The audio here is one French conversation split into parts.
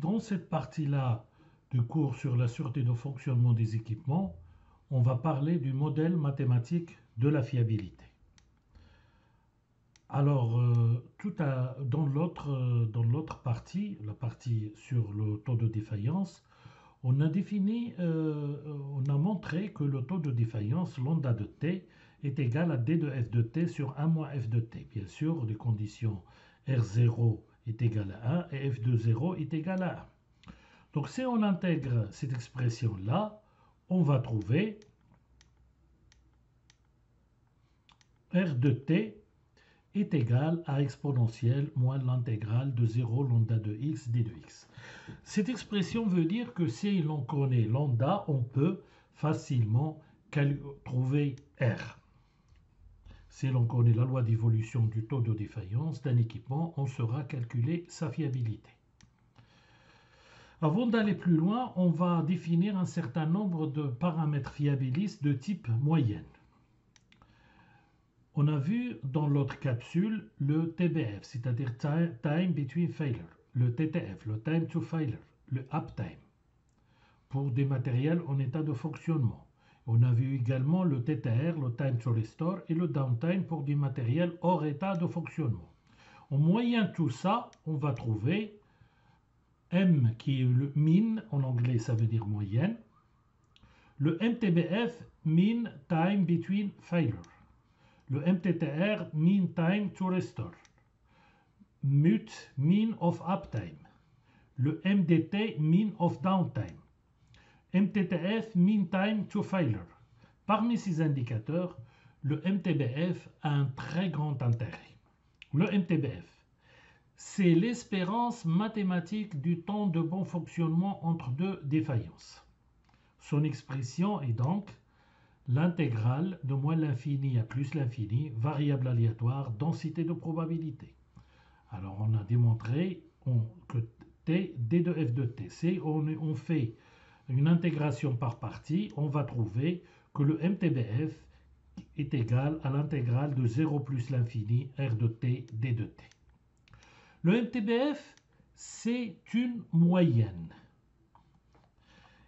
dans cette partie-là du cours sur la sûreté de fonctionnement des équipements, on va parler du modèle mathématique de la fiabilité. Alors, dans l'autre partie, la partie sur le taux de défaillance, on a montré que le taux de défaillance, lambda de t, est égal à d de f de t sur 1 moins f de t. Bien sûr, les conditions R0 est égal à 1 et f de 0 est égal à 1. Donc, si on intègre cette expression-là, on va trouver R de t est égal à exponentielle moins l'intégrale de 0 lambda de x d de x. Cette expression veut dire que si l'on connaît lambda, on peut facilement trouver R. Si l'on connaît la loi d'évolution du taux de défaillance d'un équipement, on saura calculer sa fiabilité. Avant d'aller plus loin, on va définir un certain nombre de paramètres fiabilistes de type moyenne. On a vu dans l'autre capsule le TBF, c'est-à-dire Time Between Failure, le TTF, le Time to Failure, le Uptime, pour des matériels en état de fonctionnement. On a vu également le TTR, le Time to Restore, et le Downtime pour des matériels hors état de fonctionnement. En moyenne tout ça, on va trouver M qui est le mean, en anglais ça veut dire moyenne, le MTBF, Mean Time Between Failure, le MTTR, Mean Time to Restore, MUT, Mean of Uptime, le MDT, Mean of Downtime, MTTF, Mean Time to Failure. Parmi ces indicateurs, le MTBF a un très grand intérêt. Le MTBF, c'est l'espérance mathématique du temps de bon fonctionnement entre deux défaillances. Son expression est donc l'intégrale de moins l'infini à plus l'infini, variable aléatoire, densité de probabilité. Alors on a démontré que t, d de f de t. Si on fait une intégration par partie, on va trouver que le MTBF est égal à l'intégrale de 0 plus l'infini r de t, d de t. Le MTBF, c'est une moyenne.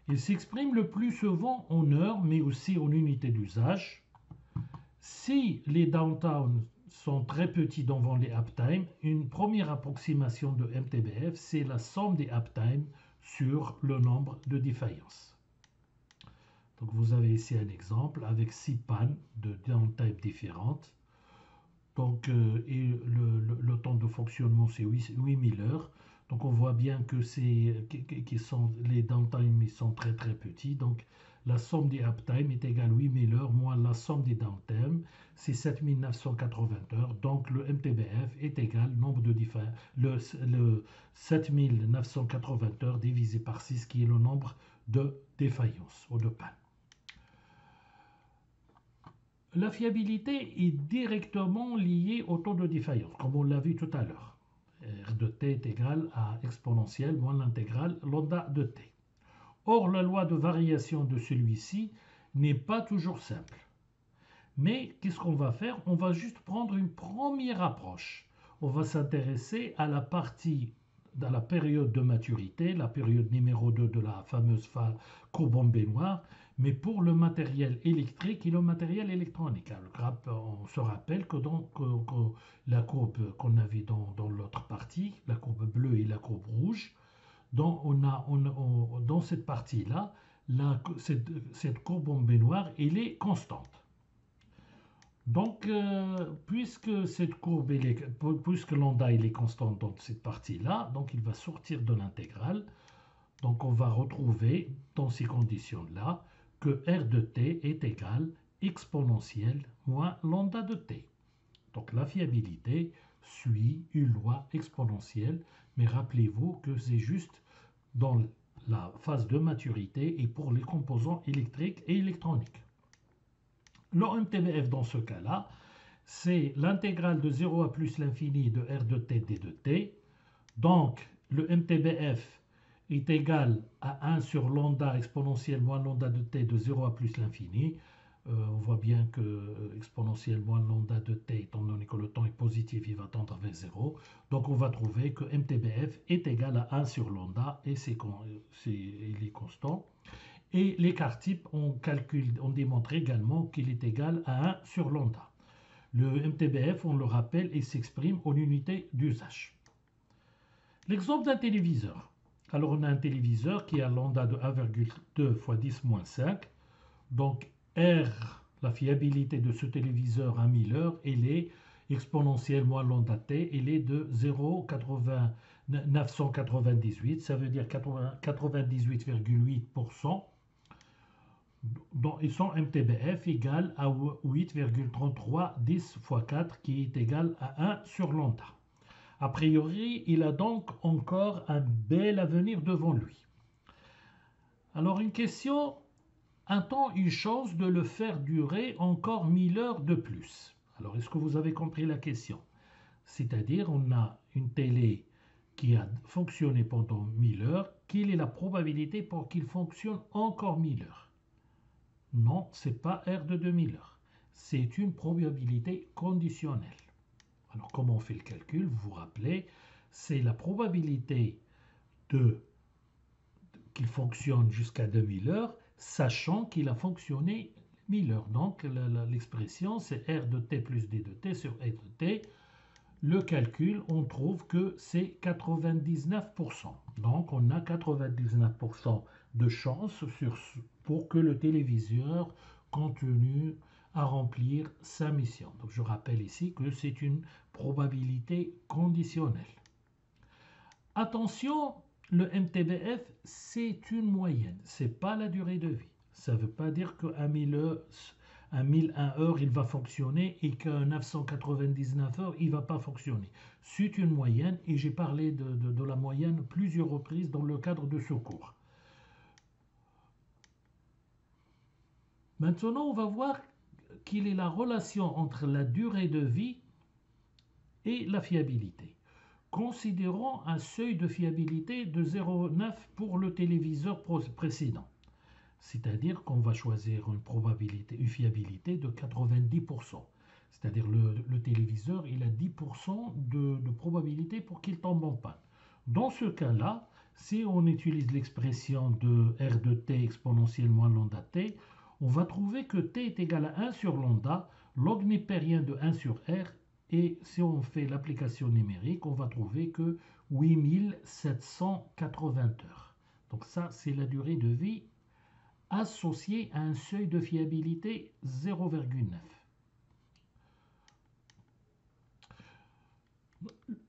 Il s'exprime le plus souvent en heures, mais aussi en unités d'usage. Si les downtime sont très petits devant les uptime, une première approximation de MTBF, c'est la somme des uptime sur le nombre de défaillances. Donc vous avez ici un exemple avec 6 pannes de downtime différentes. Donc, le temps de fonctionnement, c'est 8000 heures. Donc, on voit bien que les downtime ils sont très très petits. Donc, la somme des uptime est égale à 8000 heures moins la somme des downtime, c'est 7980 heures. Donc, le MTBF est égal au nombre de le 7980 heures divisé par 6, qui est le nombre de défaillances ou de pannes. La fiabilité est directement liée au taux de défaillance, comme on l'a vu tout à l'heure. R de t est égal à exponentielle moins l'intégrale lambda de t. Or, la loi de variation de celui-ci n'est pas toujours simple. Mais qu'est-ce qu'on va faire? On va juste prendre une première approche. On va s'intéresser à la partie dans la période de maturité, la période numéro 2 de la fameuse courbe en baignoire, mais pour le matériel électrique et le matériel électronique. Alors, on se rappelle que la courbe qu'on a vue dans l'autre partie, la courbe bleue et la courbe rouge, dans cette partie-là, cette courbe en baignoire, elle est constante. Donc, puisque cette courbe, puisque lambda est constante dans cette partie-là, donc il va sortir de l'intégrale. Donc, on va retrouver dans ces conditions-là que R de t est égal exponentielle moins lambda de t. Donc, la fiabilité suit une loi exponentielle, mais rappelez-vous que c'est juste dans la phase de maturité et pour les composants électriques et électroniques. Le MTBF dans ce cas-là, c'est l'intégrale de 0 à plus l'infini de R de t d de t. Donc, le MTBF est égal à 1 sur lambda exponentielle moins lambda de t de 0 à plus l'infini. On voit bien que exponentiellement lambda de t, étant donné que le temps est positif, il va tendre vers 0. Donc on va trouver que MTBF est égal à 1 sur lambda et il est constant. Et l'écart type, on démontre également qu'il est égal à 1 sur lambda. Le MTBF, on le rappelle, il s'exprime en unité d'usage. L'exemple d'un téléviseur. Alors on a un téléviseur qui a lambda de 1,2 fois 10 moins 5. Donc R, la fiabilité de ce téléviseur à 1000 heures, elle est exponentielle moins lambda t, elle est de 0,998, ça veut dire 98,8%. Et son MTBF égale à 8,33 10 fois 4 qui est égal à 1 sur lambda. A priori, il a donc encore un bel avenir devant lui. Alors une question, a-t-on une chance de le faire durer encore 1000 heures de plus? Alors est-ce que vous avez compris la question? C'est-à-dire on a une télé qui a fonctionné pendant 1000 heures, quelle est la probabilité pour qu'il fonctionne encore 1000 heures? Non, ce n'est pas R de 2000 heures. C'est une probabilité conditionnelle. Alors, comment on fait le calcul? Vous vous rappelez, c'est la probabilité qu'il fonctionne jusqu'à 2000 heures, sachant qu'il a fonctionné 1000 heures. Donc, l'expression, c'est R de t plus D de t sur E de t. Le calcul, on trouve que c'est 99%. Donc, on a 99% de chance pour que le téléviseur continue à remplir sa mission. Donc, je rappelle ici que c'est une probabilité conditionnelle. Attention, le MTBF, c'est une moyenne, ce n'est pas la durée de vie. Ça ne veut pas dire qu'à 1001 heures, il va fonctionner et qu'à 999 heures, il ne va pas fonctionner. C'est une moyenne et j'ai parlé de la moyenne plusieurs reprises dans le cadre de ce cours. Maintenant, on va voir quelle est la relation entre la durée de vie et la fiabilité. Considérons un seuil de fiabilité de 0,9 pour le téléviseur précédent. C'est-à-dire qu'on va choisir une fiabilité de 90%. C'est-à-dire le téléviseur, il a 10% de probabilité pour qu'il tombe en panne. Dans ce cas-là, si on utilise l'expression de R de t exponentielle moins lambda t, on va trouver que t est égal à 1 sur lambda, log népérien de 1 sur R, et si on fait l'application numérique, on va trouver que 8780 heures. Donc ça, c'est la durée de vie associée à un seuil de fiabilité 0,9.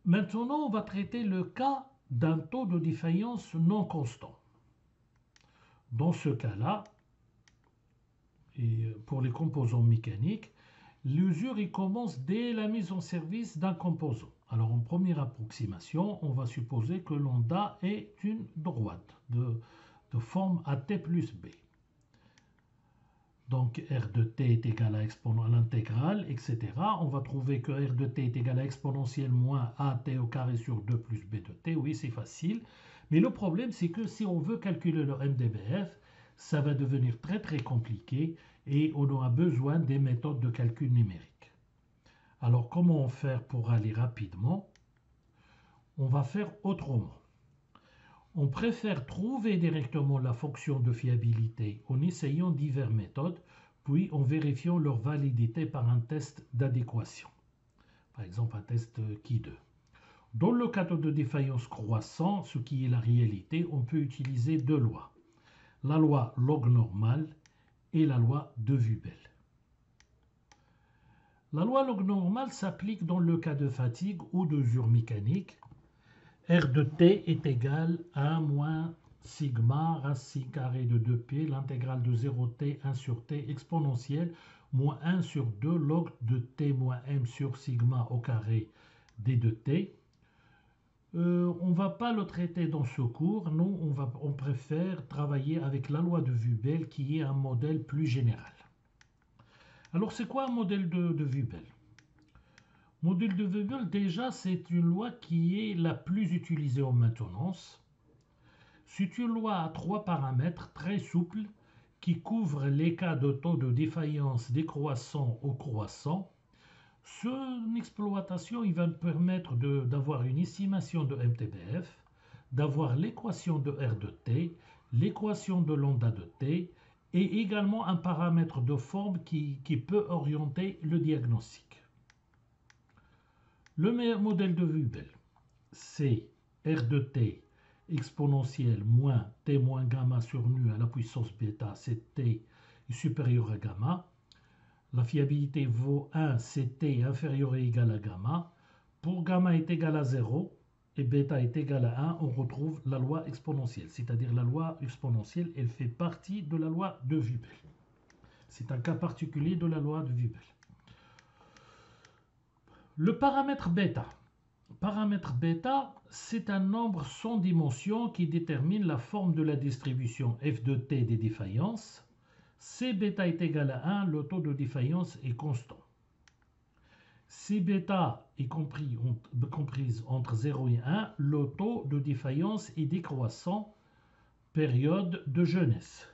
Maintenant, on va traiter le cas d'un taux de défaillance non constant. Dans ce cas-là, et pour les composants mécaniques, l'usure commence dès la mise en service d'un composant. Alors en première approximation, on va supposer que lambda est une droite de forme AT plus B. Donc R de t est égal à l'intégrale, etc. On va trouver que R de t est égal à exponentielle moins AT au carré sur 2 plus B de t. Oui, c'est facile. Mais le problème, c'est que si on veut calculer le MDBF, ça va devenir très très compliqué et on aura besoin des méthodes de calcul numérique. Alors comment faire pour aller rapidement? On va faire autrement. On préfère trouver directement la fonction de fiabilité en essayant diverses méthodes, puis en vérifiant leur validité par un test d'adéquation. Par exemple, un test Ki2. Dans le cadre de défaillance croissant, ce qui est la réalité, on peut utiliser deux lois. La loi log normal et la loi de Wübel. La loi log normal s'applique dans le cas de fatigue ou d'usure mécanique. R de t est égal à 1 moins sigma racine carrée de 2p, l'intégrale de 0t 1 sur t exponentielle, moins 1 sur 2 log de t moins m sur sigma au carré d de t. On ne va pas le traiter dans ce cours, nous on préfère travailler avec la loi de Wübel qui est un modèle plus général. Alors c'est quoi un modèle de Wübel? Modèle de Wübel, déjà c'est une loi qui est la plus utilisée en maintenance. C'est une loi à 3 paramètres très souple qui couvre les cas de taux de défaillance décroissant ou croissant. Son exploitation il va me permettre d'avoir une estimation de MTBF, d'avoir l'équation de R de T, l'équation de lambda de T et également un paramètre de forme qui peut orienter le diagnostic. Le modèle de Hubel, c'est R de T exponentielle moins T moins gamma sur nu à la puissance bêta, c'est T est supérieur à gamma. La fiabilité vaut 1, c'est T inférieur ou égal à gamma. Pour gamma est égal à 0 et bêta est égal à 1, on retrouve la loi exponentielle. C'est-à-dire la loi exponentielle, elle fait partie de la loi de Hubel. C'est un cas particulier de la loi de Hubel. Le paramètre bêta. Paramètre bêta, c'est un nombre sans dimension qui détermine la forme de la distribution f de t des défaillances. Si bêta est égal à 1, le taux de défaillance est constant. Si bêta est comprise entre 0 et 1, le taux de défaillance est décroissant, période de jeunesse.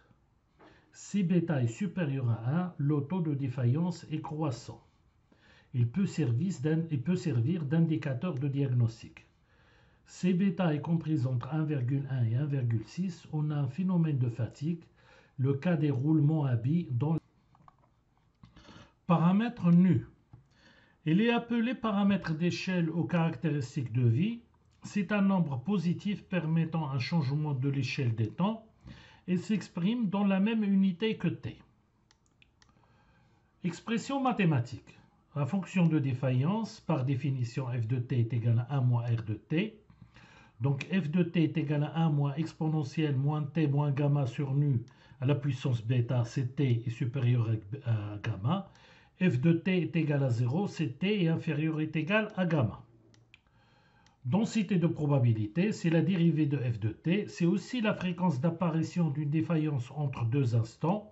Si bêta est supérieur à 1, le taux de défaillance est croissant. Il peut servir d'indicateur de diagnostic. Si bêta est comprise entre 1,1 et 1,6, on a un phénomène de fatigue, le cas des roulements à billes dans le paramètre nu. Il est appelé paramètre d'échelle aux caractéristiques de vie. C'est un nombre positif permettant un changement de l'échelle des temps et s'exprime dans la même unité que t. Expression mathématique. La fonction de défaillance, par définition, f de t est égal à 1 moins r de t. Donc f de t est égal à 1 moins exponentielle moins t moins gamma sur nu à la puissance bêta, c'est t est supérieur à gamma. F de t est égal à 0, c'est t est inférieur ou égal à gamma. Densité de probabilité, c'est la dérivée de f de t. C'est aussi la fréquence d'apparition d'une défaillance entre deux instants.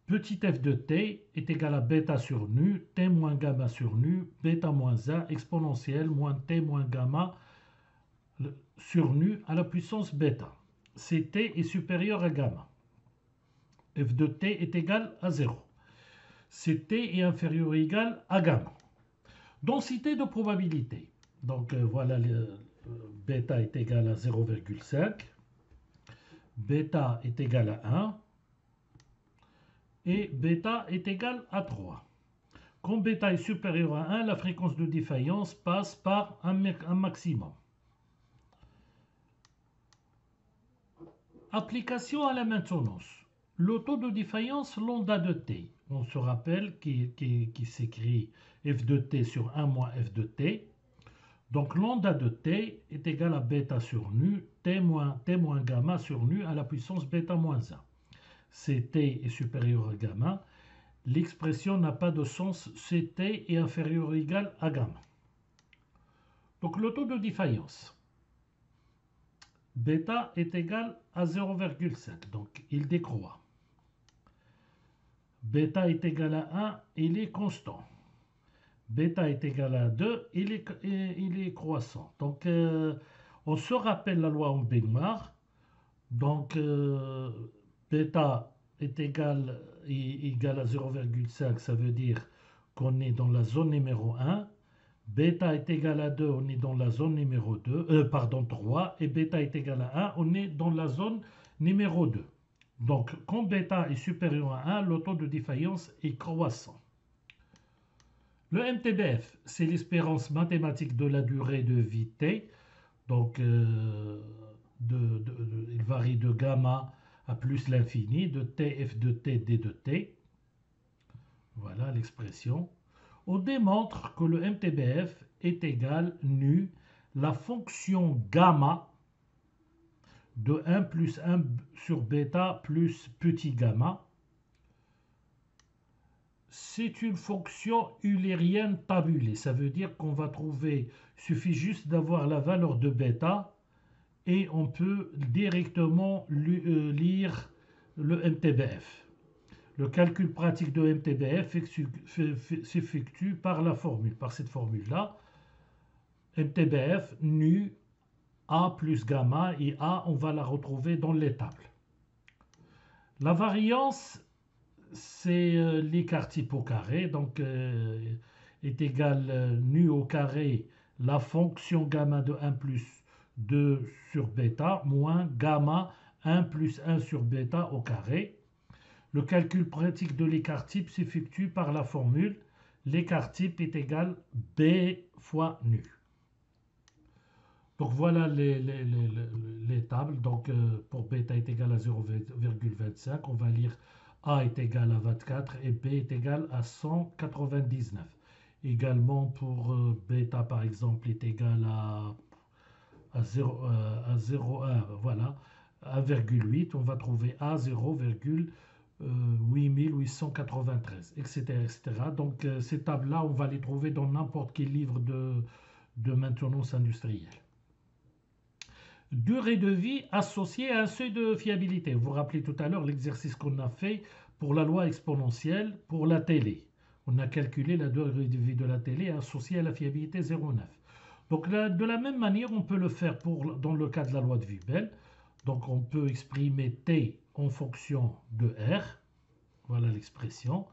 Petit f de t est égal à bêta sur nu, t moins gamma sur nu, bêta moins 1, exponentielle moins t moins gamma sur nu à la puissance bêta. C'est t est supérieur à gamma. F de t est égal à 0. C'est t est inférieur ou égal à gamma. Densité de probabilité. Donc voilà, bêta est égal à 0,5. Bêta est égal à 1. Et bêta est égal à 3. Quand bêta est supérieur à 1, la fréquence de défaillance passe par un maximum. Application à la maintenance. Le taux de défaillance lambda de t. On se rappelle qui s'écrit f de t sur 1 moins f de t. Donc lambda de t est égal à bêta sur nu, t moins gamma sur nu à la puissance bêta moins 1. Si t est supérieur à gamma, l'expression n'a pas de sens si t est inférieur ou égal à gamma. Donc le taux de défaillance. Bêta est égal à 0,5, donc il décroît. Bêta est égal à 1, il est constant. Bêta est égal à 2, il est croissant. Donc on se rappelle la loi en baignoire. Donc bêta est égal à 0,5, ça veut dire qu'on est dans la zone numéro 1. Bêta est égal à 2, on est dans la zone numéro 3. Et bêta est égal à 1, on est dans la zone numéro 2. Donc, quand bêta est supérieur à 1, le taux de défaillance est croissant. Le MTBF, c'est l'espérance mathématique de la durée de vie t. Donc, il varie de gamma à plus l'infini, de t, f de t, d de t. Voilà l'expression. On démontre que le MTBF est égal nu la fonction gamma de 1 plus 1 sur bêta plus petit gamma. C'est une fonction eulérienne tabulée. Ça veut dire qu'on va trouver, il suffit juste d'avoir la valeur de bêta et on peut directement lire le MTBF. Le calcul pratique de MTBF s'effectue par cette formule-là. MTBF nu A plus gamma et A, on va la retrouver dans les tables. La variance, c'est l'écart type au carré, donc est égal nu au carré, la fonction gamma de 1 plus 2 sur bêta, moins gamma 1 plus 1 sur bêta au carré. Le calcul pratique de l'écart type s'effectue par la formule l'écart type est égal B fois nu. Donc voilà les tables. Donc pour bêta est égal à 0,25, on va lire A est égal à 24 et B est égal à 199. Également pour bêta par exemple est égal à 0,1, voilà, 1,8, on va trouver A 0,8893, etc., etc. Donc ces tables-là, on va les trouver dans n'importe quel livre de maintenance industrielle. Durée de vie associée à un seuil de fiabilité. Vous vous rappelez tout à l'heure l'exercice qu'on a fait pour la loi exponentielle pour la télé. On a calculé la durée de vie de la télé associée à la fiabilité 0,9. Donc de la même manière, on peut le faire dans le cas de la loi de Wibel. Donc on peut exprimer T en fonction de R. Voilà l'expression.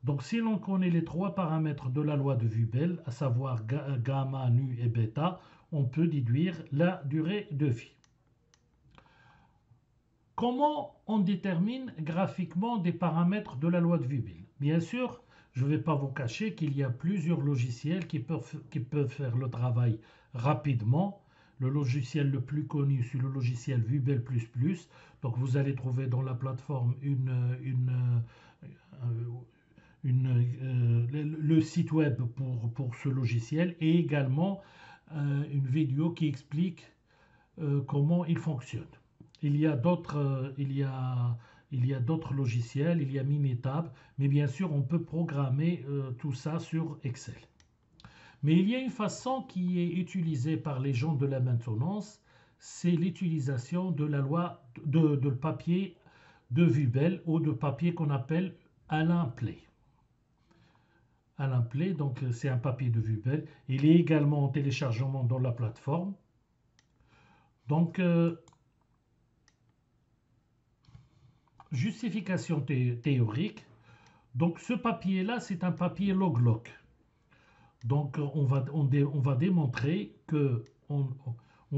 Donc si l'on connaît les trois paramètres de la loi de Wibel, à savoir gamma, nu et bêta, on peut déduire la durée de vie. Comment on détermine graphiquement des paramètres de la loi de Wibel? Bien sûr, je ne vais pas vous cacher qu'il y a plusieurs logiciels qui peuvent faire le travail rapidement. Le logiciel le plus connu, c'est le logiciel Wibel++. Donc vous allez trouver dans la plateforme le site web pour ce logiciel et également une vidéo qui explique comment il fonctionne. Il y a d'autres logiciels, il y a Minitab, mais bien sûr on peut programmer tout ça sur Excel. Mais il y a une façon qui est utilisée par les gens de la maintenance, c'est l'utilisation de la loi de papier de Wibel ou de papier qu'on appelle Alain Play. Alain Play, donc c'est un papier de Wibel. Il est également en téléchargement dans la plateforme. Donc, justification théorique. Donc, ce papier-là, c'est un papier log-log. Donc, on va démontrer que en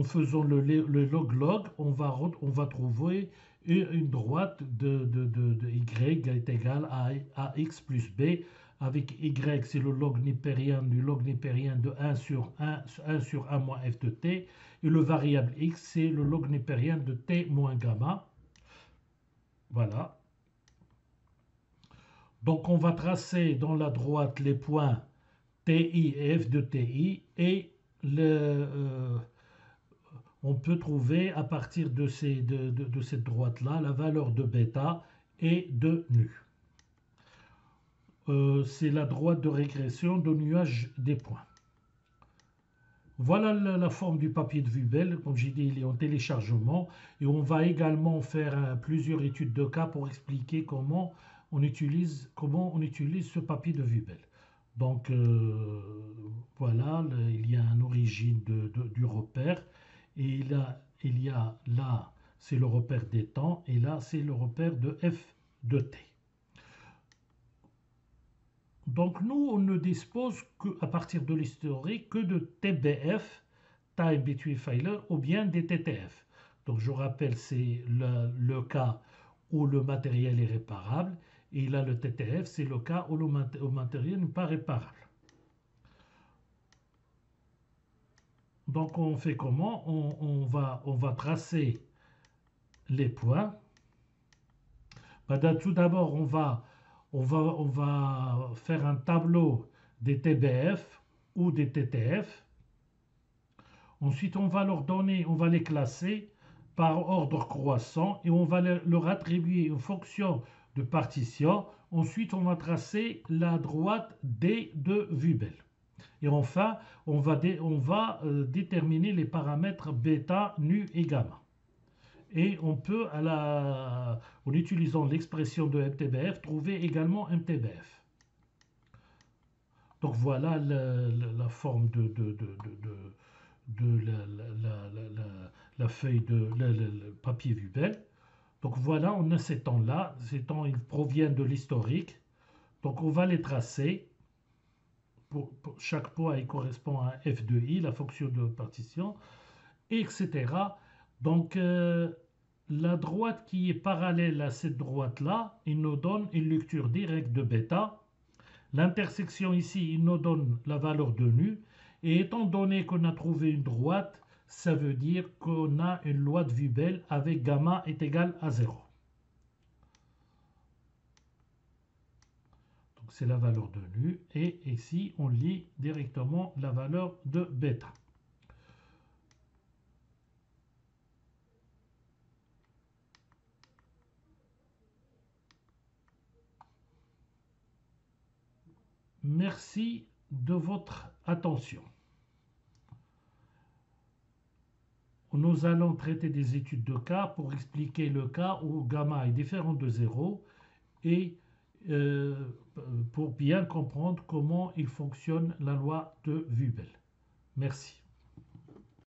faisant le log-log, on va trouver une droite de y est égale à x plus b, avec y, c'est le log népérien du log népérien de 1 sur 1 moins f de t, et le variable x, c'est le log népérien de t moins gamma. Voilà. Donc, on va tracer dans la droite les points TI et F de TI et on peut trouver à partir de cette droite-là la valeur de bêta et de nu. C'est la droite de régression de nuage des points. Voilà la forme du papier de Wibel. Comme j'ai dit, il est en téléchargement et on va également faire plusieurs études de cas pour expliquer comment on utilise ce papier de Wibel. Donc voilà, il y a une origine du repère et il y a là, c'est le repère des temps et là, c'est le repère de f de t. Donc nous, on ne dispose qu'à partir de l'historique que de TBF, Time Between Failure, ou bien des TTF. Donc je rappelle, c'est le cas où le matériel est réparable. Et là, le TTF, c'est le cas où le matériel n'est pas réparable. Donc, on fait comment? On va tracer les points. Tout d'abord, on va faire un tableau des TBF ou des TTF. Ensuite, on va les classer par ordre croissant et on va leur attribuer une fonction de partition. Ensuite, on va tracer la droite D de Wibel. Et enfin, on va déterminer les paramètres bêta, nu et gamma. Et on peut, en utilisant l'expression de MTBF, trouver également MTBF. Donc voilà la forme de la feuille le papier Wibel. Donc voilà, on a ces temps-là. Ces temps, ils proviennent de l'historique. Donc on va les tracer. Pour chaque point, il correspond à f de i, la fonction de partition, etc. Donc la droite qui est parallèle à cette droite-là, il nous donne une lecture directe de bêta. L'intersection ici, il nous donne la valeur de nu. Et étant donné qu'on a trouvé une droite, ça veut dire qu'on a une loi de Wubel avec gamma est égal à 0. Donc c'est la valeur de nu. Et ici, on lit directement la valeur de bêta. Merci de votre attention. Nous allons traiter des études de cas pour expliquer le cas où gamma est différent de 0 et pour bien comprendre comment il fonctionne la loi de Wubel. Merci.